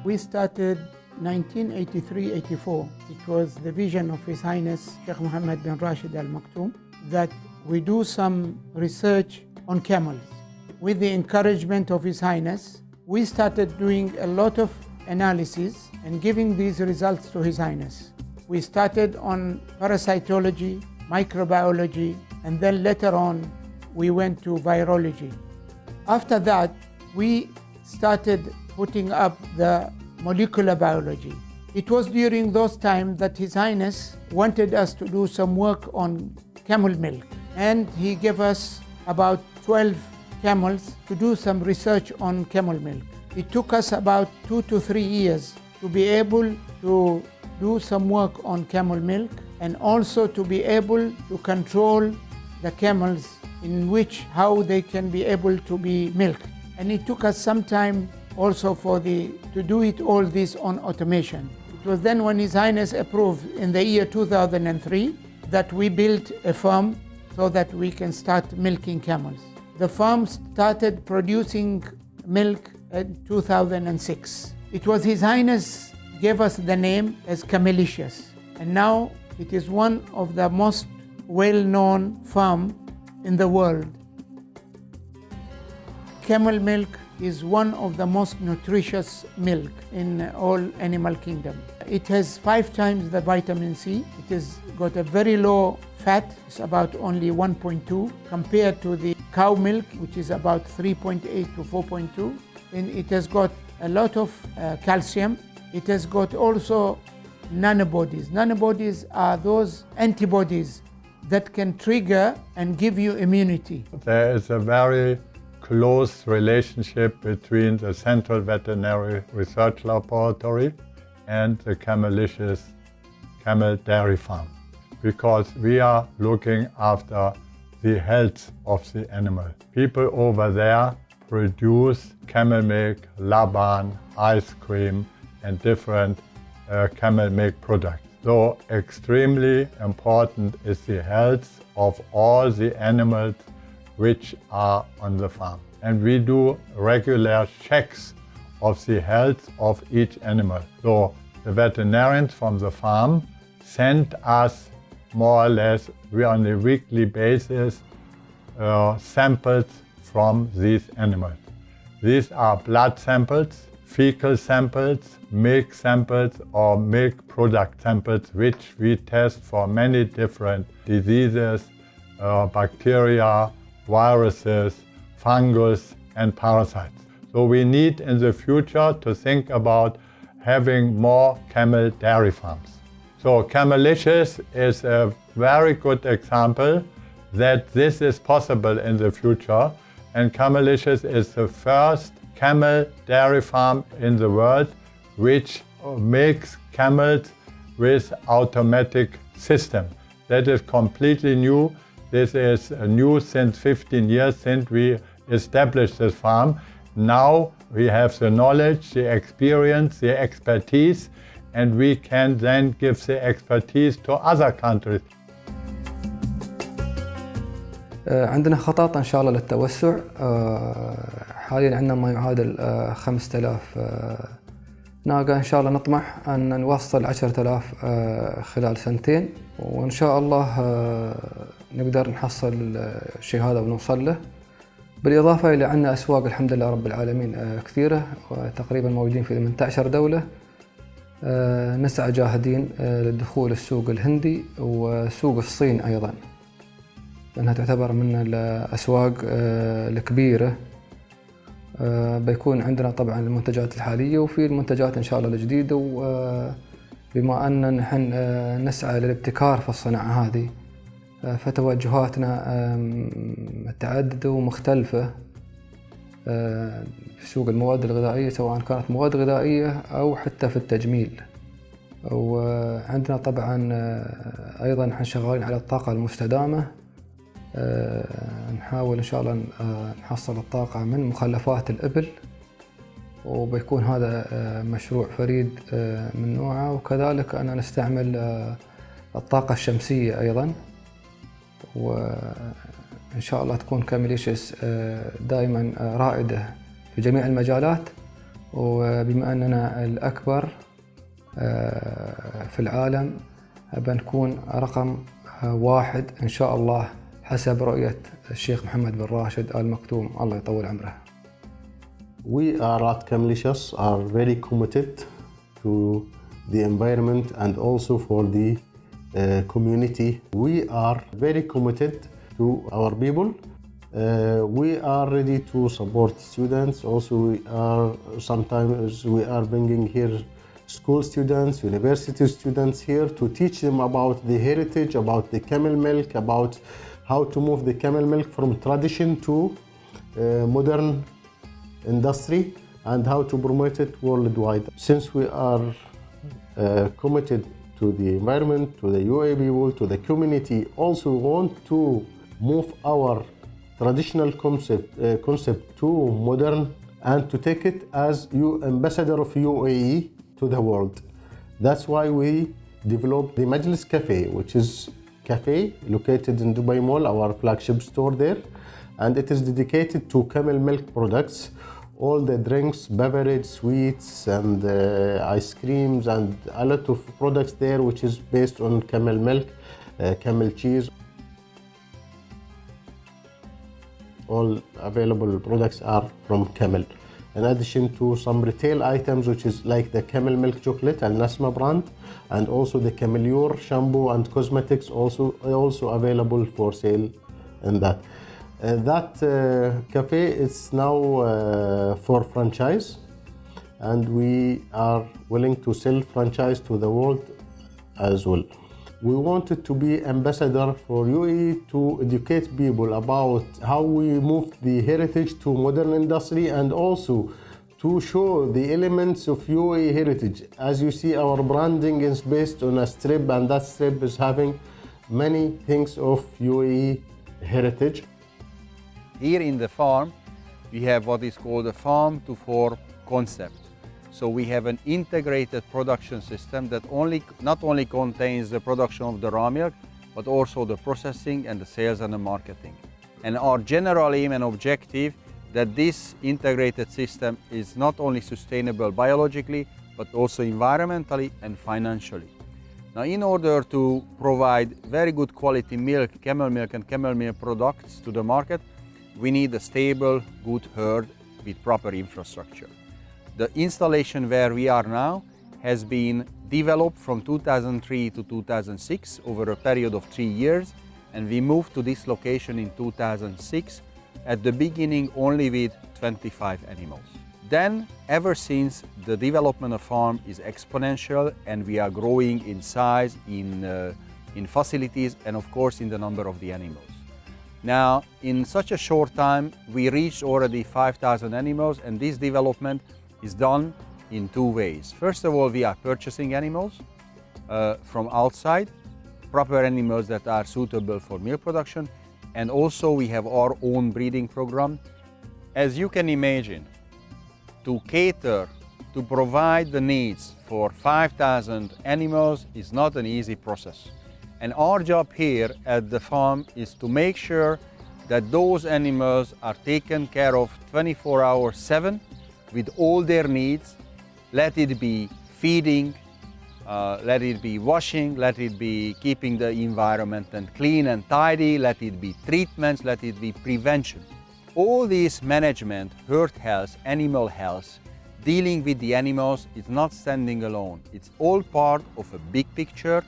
We started 1983-84. It was the vision of His Highness Sheikh Mohammed bin Rashid Al Maktoum that we do some research on camels. With the encouragement of His Highness, we started doing a lot of analysis and giving these results to His Highness. We started on parasitology, microbiology, and then later on we went to virology. After that, we started putting up the molecular biology. It was during those times that His Highness wanted us to do some work on camel milk, and he gave us about 12 camels to do some research on camel milk. It took us about 2 to 3 years to be able to do some work on camel milk and also to be able to control the camels in how they can be able to be milked. And it took us some time also to do all this on automation. It was then when His Highness approved in the year 2003 that we built a farm so that we can start milking camels. The farm started producing milk in 2006. It was His Highness gave us the name as Camelicious, and now it is one of the most well-known farm in the world. Camel milk is one of the most nutritious milk in all animal kingdom. It has 5 times the vitamin C. It has got a very low fat. It's about only 1.2 compared to the cow milk, which is about 3.8 to 4.2. And it has got a lot of calcium. It has got also nanobodies. Nanobodies are those antibodies that can trigger and give you immunity. There is a very close relationship between the Central Veterinary Research Laboratory and the Camelicious Camel Dairy Farm, because we are looking after the health of the animal. People over there produce camel milk, laban, ice cream, and different camel milk products. So extremely important is the health of all the animals which are on the farm. And we do regular checks of the health of each animal. So the veterinarians from the farm send us more or less on a weekly basis samples from these animals. These are blood samples, fecal samples, milk samples, or milk product samples, which we test for many different diseases, bacteria, viruses, fungus, and parasites. So we need in the future to think about having more camel dairy farms. So Camelicious is a very good example that this is possible in the future, and Camelicious is the first camel dairy farm in the world which makes camels with automatic system. That is completely new. This is new since 15 years since we established this farm. Now we have the knowledge, the experience, the expertise, and we can then give the expertise to other countries. عندنا خطط إن شاء الله للتوسع. حاليا عندنا ما يعادل 5000 ناقة. إن شاء الله نطمح أن نوصل 10000 خلال 2 سنين، وإن شاء الله نقدر نحصل الشيء هذا ونوصل له. بالإضافة إلى عندنا أسواق الحمد لله رب العالمين كثيرة، وتقريبا موجودين في 18 دولة. نسعى جاهدين للدخول السوق الهندي وسوق الصين أيضا، لأنها تعتبر من الأسواق الكبيرة. بيكون عندنا طبعا المنتجات الحالية وفي المنتجات إن شاء الله الجديدة، وبما أن نحن نسعى للابتكار في الصناعة هذه، فتوجهاتنا متعددة ومختلفة في سوق المواد الغذائية، سواء كانت مواد غذائية أو حتى في التجميل. وعندنا طبعا أيضا نحن شغالين على الطاقة المستدامة. نحاول إن شاء الله نحصل الطاقة من مخلفات الإبل، وبيكون هذا مشروع فريد من نوعه. وكذلك أنا نستعمل الطاقة الشمسية أيضا، وإن شاء الله تكون كاميليشيس دائما رائدة في جميع المجالات، وبما أننا الأكبر في العالم بنكون رقم 1 إن شاء الله حسب رؤية الشيخ محمد بن راشد آل مكتوم الله يطول عمره. We at Camelicious are very committed to the environment and also for the community. We are very committed to our people. We are ready to support students. Also, sometimes we are bringing here school students, university students here to teach them about the heritage, about the camel milk, about how to move the camel milk from tradition to modern industry and how to promote it worldwide. Since we are committed to the environment, to the UAE people, to the community, also want to move our traditional concept to modern and to take it as ambassador of UAE to the world. That's why we developed the Majlis Cafe, which is cafe located in Dubai Mall, our flagship store there, and it is dedicated to camel milk products. All the drinks, beverage, sweets, and ice creams, and a lot of products there, which is based on camel milk, camel cheese. All available products are from Camel. In addition to some retail items, which is like the camel milk chocolate and Nasma brand, and also the Camelior shampoo and cosmetics also available for sale in that. That cafe is now for franchise, and we are willing to sell franchise to the world as well. We wanted to be ambassador for UAE to educate people about how we moved the heritage to modern industry, and also to show the elements of UAE heritage. As you see, our branding is based on a strip, and that strip is having many things of UAE heritage. Here in the farm, we have what is called a farm-to-fork concept. So we have an integrated production system that not only contains the production of the raw milk, but also the processing and the sales and the marketing. And our general aim and objective that this integrated system is not only sustainable biologically, but also environmentally and financially. Now, in order to provide very good quality milk, camel milk and camel milk products to the market, we need a stable, good herd with proper infrastructure. The installation where we are now has been developed from 2003 to 2006 over a period of 3 years, and we moved to this location in 2006, at the beginning only with 25 animals. Then, ever since, the development of farm is exponential, and we are growing in size, in facilities, and of course in the number of the animals. Now, in such a short time, we reached already 5,000 animals, and this development is done in 2 ways. First of all, we are purchasing animals from outside, proper animals that are suitable for milk production, and also we have our own breeding program. As you can imagine, to cater, to provide the needs for 5,000 animals is not an easy process. And our job here at the farm is to make sure that those animals are taken care of 24 hours 7 with all their needs. Let it be feeding, let it be washing, let it be keeping the environment and clean and tidy, let it be treatments, let it be prevention. All this management, herd health, animal health, dealing with the animals is not standing alone. It's all part of a big picture,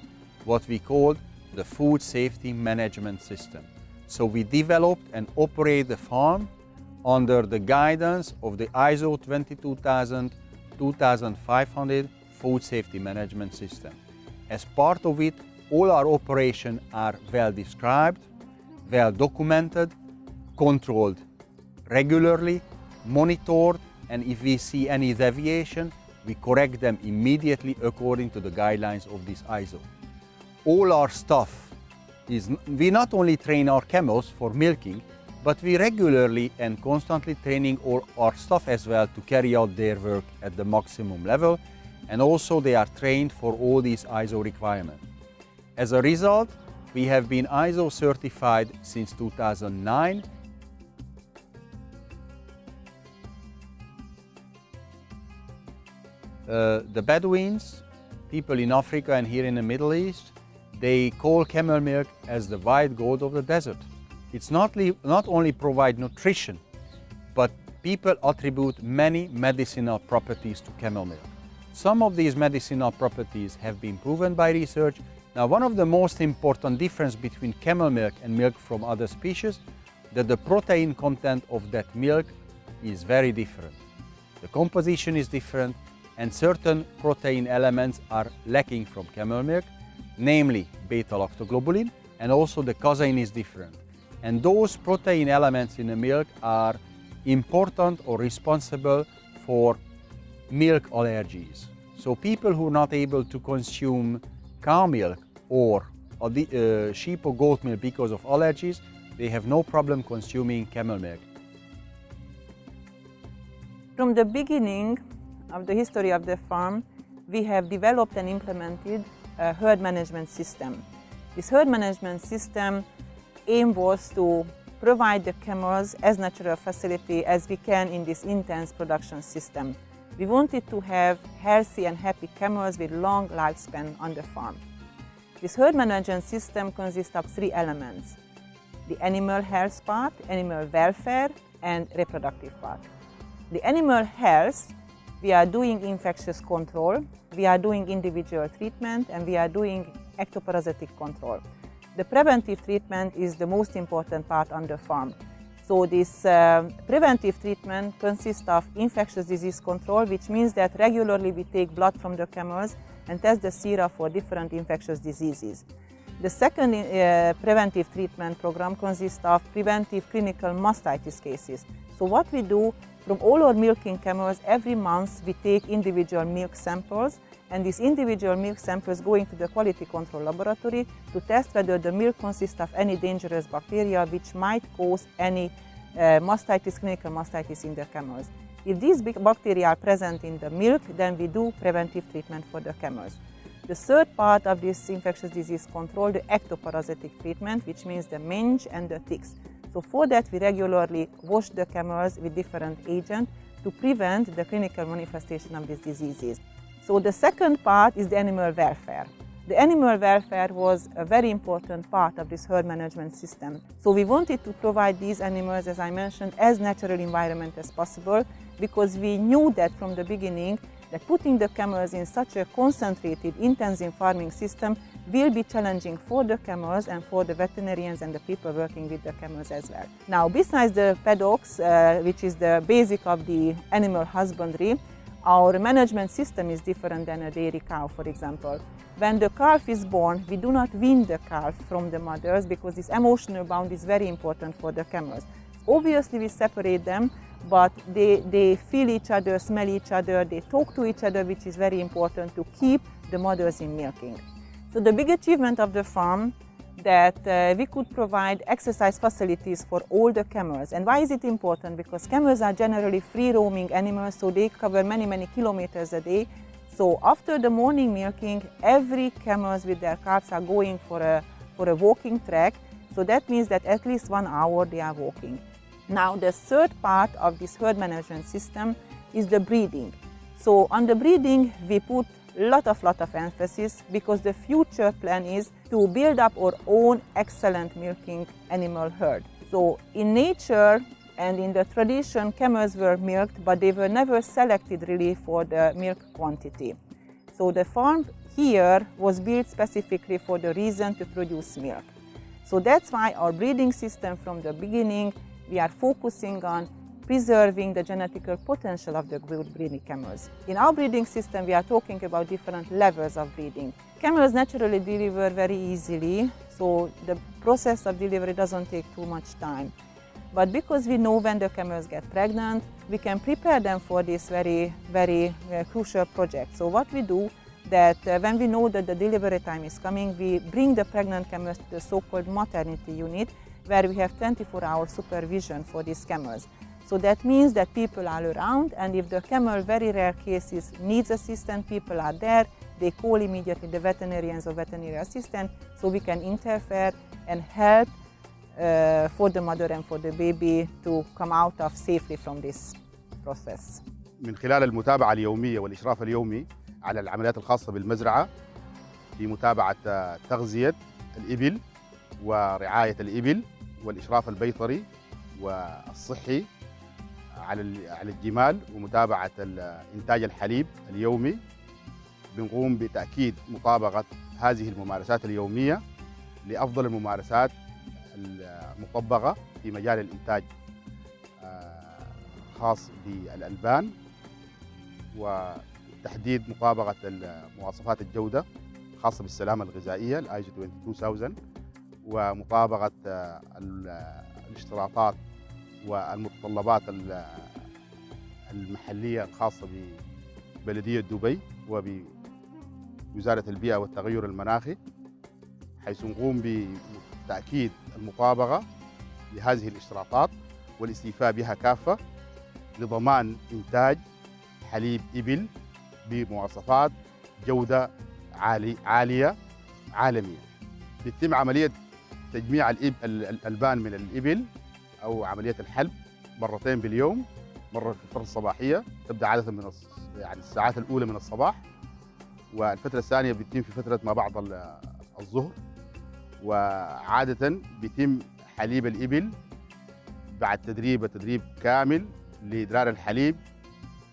what we call the food safety management system. So we developed and operate the farm under the guidance of the ISO 22000-2500 food safety management system. As part of it, all our operations are well described, well documented, controlled regularly, monitored, and if we see any deviation, we correct them immediately according to the guidelines of this ISO. All our staff we not only train our camels for milking, but we regularly and constantly training all our staff as well to carry out their work at the maximum level, and also they are trained for all these ISO requirements. As a result, we have been ISO certified since 2009. The Bedouins, people in Africa and here in the Middle East, they call camel milk as the white gold of the desert. It's not only provide nutrition, but people attribute many medicinal properties to camel milk. Some of these medicinal properties have been proven by research. Now, one of the most important difference between camel milk and milk from other species, that the protein content of that milk is very different. The composition is different, and certain protein elements are lacking from camel milk, namely beta-lactoglobulin, and also the casein is different. And those protein elements in the milk are important or responsible for milk allergies. So people who are not able to consume cow milk or sheep or goat milk because of allergies, they have no problem consuming camel milk. From the beginning of the history of the farm, we have developed and implemented a herd management system. This herd management system aim was to provide the camels as natural facility as we can in this intense production system. We wanted to have healthy and happy camels with long lifespan on the farm. This herd management system consists of 3 elements: the animal health part, animal welfare, and reproductive part. The animal health, we are doing infectious control, we are doing individual treatment, and we are doing ectoparasitic control. The preventive treatment is the most important part on the farm. So this preventive treatment consists of infectious disease control, which means that regularly we take blood from the camels and test the sera for different infectious diseases. The second preventive treatment program consists of preventive clinical mastitis cases. So what we do, from all our milking camels, every month we take individual milk samples, and these individual milk samples go into the quality control laboratory to test whether the milk consists of any dangerous bacteria which might cause any mastitis, clinical mastitis in the camels. If these bacteria are present in the milk, then we do preventive treatment for the camels. The third part of this infectious disease control, the ectoparasitic treatment, which means the mange and the ticks. So for that, we regularly wash the camels with different agents to prevent the clinical manifestation of these diseases. So the second part is the animal welfare. The animal welfare was a very important part of this herd management system. So we wanted to provide these animals, as I mentioned, as natural environment as possible, because we knew that from the beginning that putting the camels in such a concentrated, intensive farming system will be challenging for the camels and for the veterinarians and the people working with the camels as well. Now, besides the paddocks, which is the basic of the animal husbandry, our management system is different than a dairy cow, for example. When the calf is born, we do not wean the calf from the mothers because this emotional bond is very important for the camels. Obviously, we separate them, but they feel each other, smell each other, they talk to each other, which is very important to keep the mothers in milking. So the big achievement of the farm that we could provide exercise facilities for all the camels. And why is it important? Because camels are generally free-roaming animals, so they cover many, many kilometers a day. So after the morning milking, every camels with their calves are going for a walking track. So that means that at least 1 hour they are walking. Now, the third part of this herd management system is the breeding. So on the breeding, we put lot of emphasis because the future plan is to build up our own excellent milking animal herd. So in nature and in the tradition, camels were milked, but they were never selected really for the milk quantity. So the farm here was built specifically for the reason to produce milk. So that's why our breeding system from the beginning, we are focusing on preserving the genetical potential of the good breeding camels. In our breeding system, we are talking about different levels of breeding. Camels naturally deliver very easily, so the process of delivery doesn't take too much time. But because we know when the camels get pregnant, we can prepare them for this very crucial project. So what we do, that when we know that the delivery time is coming, we bring the pregnant camels to the so-called maternity unit, where we have 24-hour supervision for these camels. So that means that people are around, and if the camel, very rare cases, needs assistance, people are there, they call immediately the veterinarians or veterinary assistant, so we can interfere and help for the mother and for the baby to come out of safely from this process. من خلال المتابعة اليومية والإشراف اليومي على العمليات الخاصة بالمزرعة في متابعة تغذية الإبل ورعاية الإبل والإشراف البيطري والصحي على الجمال ومتابعة إنتاج الحليب اليومي. بنقوم بتأكيد مطابقة هذه الممارسات اليومية لأفضل الممارسات المطبقة في مجال الإنتاج خاص بالألبان وتحديد مطابقة مواصفات الجودة الخاصة بالسلامة الغذائية ISO 22000 ومطابقة الاشتراطات والمتطلبات المحلية الخاصة ببلدية دبي وبوزارة البيئة والتغير المناخي، حيث نقوم بتأكيد المطابقة لهذه الاشتراطات والاستيفاء بها كافة لضمان إنتاج حليب إبل بمواصفات جودة عالية عالمية. بيتم عملية تجميع الألبان من الإبل أو عملية الحلب مرتين باليوم، مرة في الفترة الصباحية تبدأ عادة من يعني الساعات الأولى من الصباح، والفترة الثانية بتتم في فترة ما بعد الظهر. وعادة بيتم حليب الإبل بعد تدريب كامل لإدرار الحليب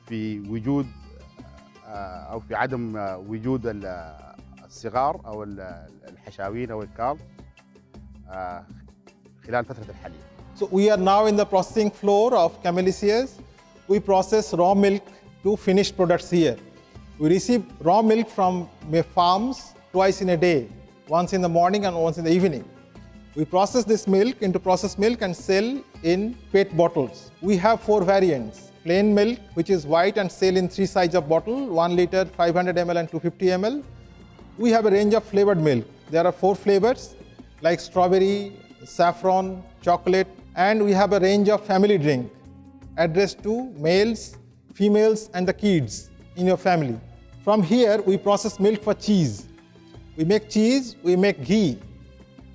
في وجود أو في عدم وجود الصغار أو الحشاوين أو الكالب خلال فترة الحليب. So we are now in the processing floor of Camelicious. We process raw milk to finished products here. We receive raw milk from farms twice in a day, once in the morning and once in the evening. We process this milk into processed milk and sell in PET bottles. We have 4 variants. Plain milk, which is white and sell in 3 sizes of bottle, 1 liter, 500 ml and 250 ml. We have a range of flavored milk. There are 4 flavors like strawberry, saffron, chocolate, and we have a range of family drink addressed to males, females and the kids in your family. From here, we process milk for cheese. We make cheese, we make ghee,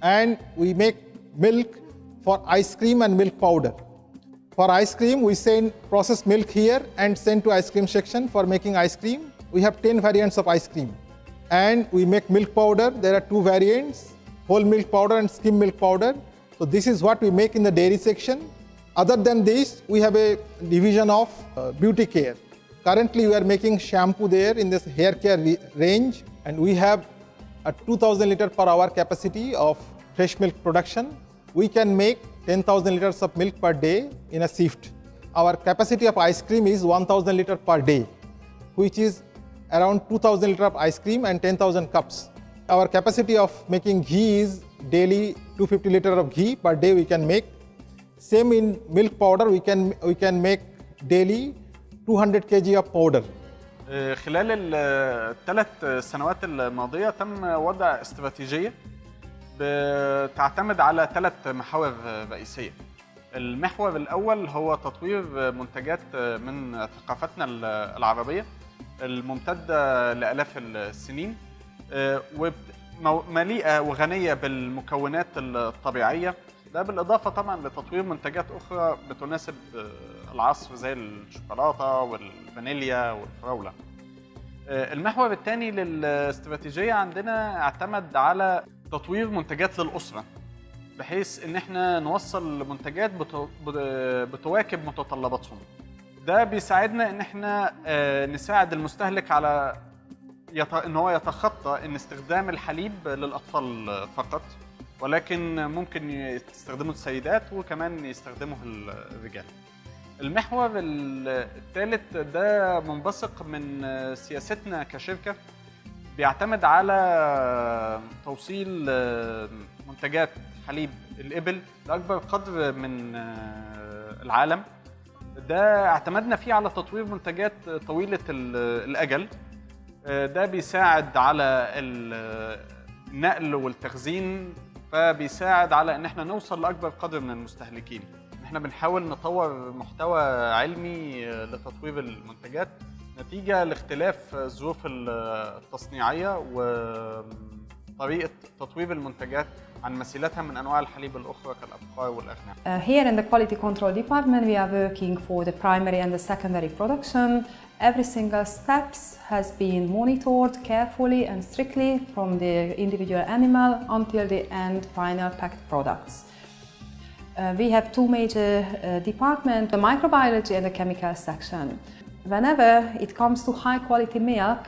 and we make milk for ice cream and milk powder. For ice cream, we send processed milk here and send to ice cream section for making ice cream. We have 10 variants of ice cream. And we make milk powder. There are 2 variants, whole milk powder and skim milk powder. So this is what we make in the dairy section. Other than this, we have a division of beauty care. Currently, we are making shampoo there in this hair care range, and we have a 2000 liter per hour capacity of fresh milk production. We can make 10,000 liters of milk per day in a shift. Our capacity of ice cream is 1000 liters per day, which is around 2000 liters of ice cream and 10,000 cups. Our capacity of making ghee is daily 250 liters of ghee per day we can make. Same in milk powder, we can make daily 200 kg of powder. خلال ال3 سنوات الماضية تم وضع استراتيجية بتعتمد على 3 محاور رئيسية. المحور الأول هو تطوير منتجات من ثقافتنا العربية الممتدة لآلاف السنين ومليئة وغنية بالمكونات الطبيعية، ده بالإضافة طبعاً لتطوير منتجات أخرى بتناسب العصر زي الشوكولاتة والفانيليا والفراولة. المحور الثاني للاستراتيجية عندنا اعتمد على تطوير منتجات للأسرة، بحيث إن احنا نوصل منتجات بتواكب متطلباتهم. ده بيساعدنا إن احنا نساعد المستهلك على إن هو يتخطى إن استخدام الحليب للأطفال فقط، ولكن ممكن يستخدمه السيدات وكمان يستخدمه الرجال. المحور الثالث ده منبثق من سياستنا كشركة، بيعتمد على توصيل منتجات حليب الإبل لأكبر قدر من العالم. ده اعتمدنا فيه على تطوير منتجات طويلة الأجل، ده بيساعد على النقل والتخزين، فبيساعد على ان احنا نوصل لاكبر قدر من المستهلكين. احنا بنحاول نطور محتوى علمي لتطوير المنتجات نتيجة لاختلاف الظروف التصنيعية طريقة تطوير المنتجات عن مثيلاتها من أنواع الحليب الأخرى كالأبقار والأغنام. Here in the quality control department, we are working for the primary and the secondary production. Every single steps has been monitored carefully and strictly from the individual animal until the end final packed products. We have two major departments, the microbiology and the chemical section. Whenever it comes to high quality milk,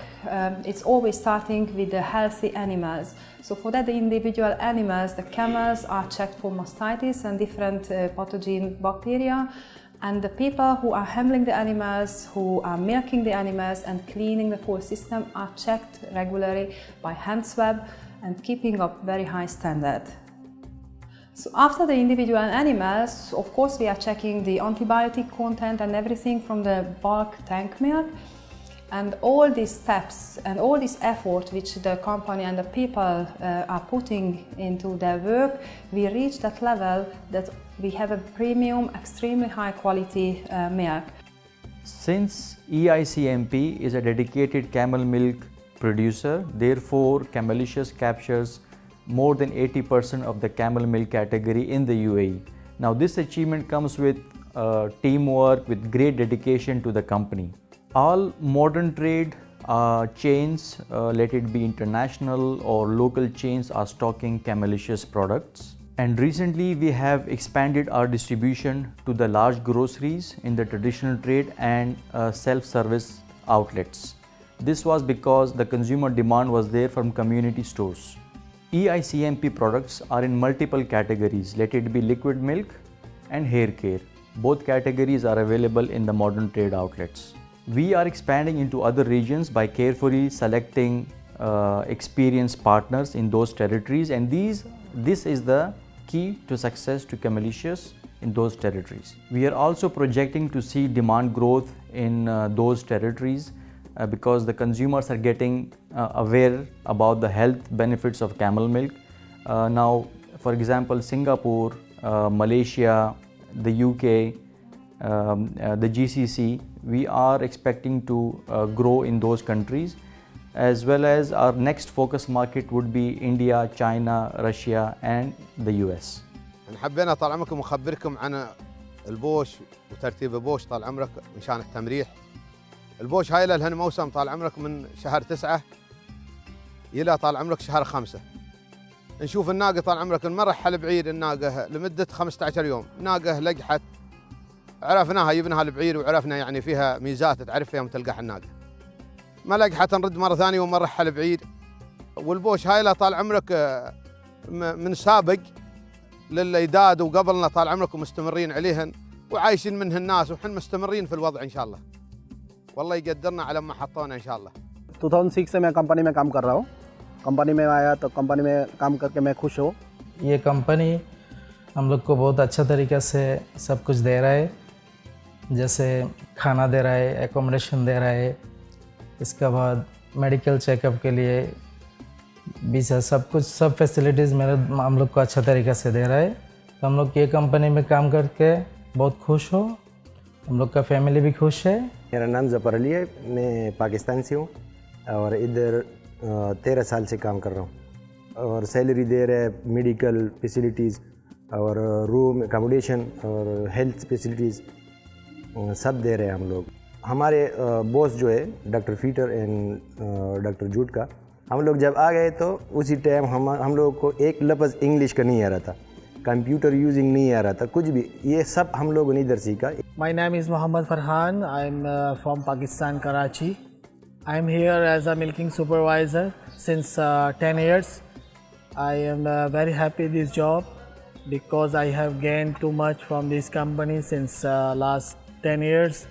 it's always starting with the healthy animals. So for that, the individual animals, the camels, are checked for mastitis and different pathogen bacteria. And the people who are handling the animals, who are milking the animals and cleaning the full system are checked regularly by hand swab and keeping up very high standard. So after the individual animals, of course, we are checking the antibiotic content and everything from the bulk tank milk. And all these steps and all this effort which the company and the people are putting into their work, we reach that level that we have a premium, extremely high quality milk. Since EICMP is a dedicated camel milk producer, therefore Camelicious captures more than 80% of the camel milk category in the UAE. Now this achievement comes with teamwork, with great dedication to the company. All modern trade chains, let it be international or local chains, are stocking Camelicious products. And recently we have expanded our distribution to the large groceries in the traditional trade and self-service outlets. This was because the consumer demand was there from community stores. EICMP products are in multiple categories, let it be liquid milk and hair care. Both categories are available in the modern trade outlets. We are expanding into other regions by carefully selecting experienced partners in those territories, and this is the key to success to Camelicious in those territories. We are also projecting to see demand growth in those territories because the consumers are getting aware about the health benefits of camel milk. Now, for example, Singapore, Malaysia, the UK, the GCC, we are expecting to grow in those countries, as well as our next focus market would be India, China, Russia and the US. حبينا طال عمركم نخبركم عن البوش وترتيب البوش طال عمرك مشان التمريح. البوش هاي لها موسم طال عمرك من شهر 9 إلى طال عمرك شهر 5. نشوف الناقة طال عمرك نمرحل بعيد الناقة لمدة 15 يوم، ناقة لقحت عرفناها جبناها البعير وعرفنا يعني فيها ميزات تعرف فيها متلقح الناقة. ما لقحت نرد مرة ثانية ونمرحل بعيد. والبوش هاي له طال عمرك من سابق للإيداد وقبلنا طال عمرك ومستمرين عليهن وعايشين منهن الناس وحن مستمرين في الوضع إن شاء الله. والله يقدرنا على ما حطونا إن شاء الله. 2006 से मैं company में काम कर रहा हूँ। Company में आया तो कंपनी में काम करके मैं खुश हूँ। ये कंपनी हम लोग को बहुत अच्छा तरीक़े से सब कुछ दे रहा है, जैसे खाना दे रहा है, एकोमोडेशन दे रहा है, इसके बाद मेडिकल चेकअप के लिए भी सब कुछ सब फैसिलिटीज़ हम लोग को अच्छा तरीक़े से दे रहा है। तो हम लोग ये कंपनी में काम करके बहुत खुश हो, हम लोग का फैमिली भी खुश है। मेरा नाम ज़फ़र अली है, मैं पाकिस्तान से हूँ और इधर 13 साल से काम कर रहा हूँ और सैलरी दे रहे हैं, मेडिकल फैसिलिटीज़ और रूम अकोमोडेशन और हेल्थ फैसिलिटीज़ सब दे रहे हैं हम लोग। हमारे बॉस जो है doctor fitter and doctor jute का, हम लोग जब आ गए तो उसी टाइम हम लोग को एक लफ्ज़ इंग्लिश का नहीं आ रहा था, कंप्यूटर यूजिंग नहीं आ रहा था, कुछ भी, ये सब हम लोगों ने इधर सीखा। My name is Mohammad Farhan. I'm from Pakistan, Karachi. I'm here as a milking supervisor since 10 years. I am very happy this job because I have gained too much from this company since last 10 years.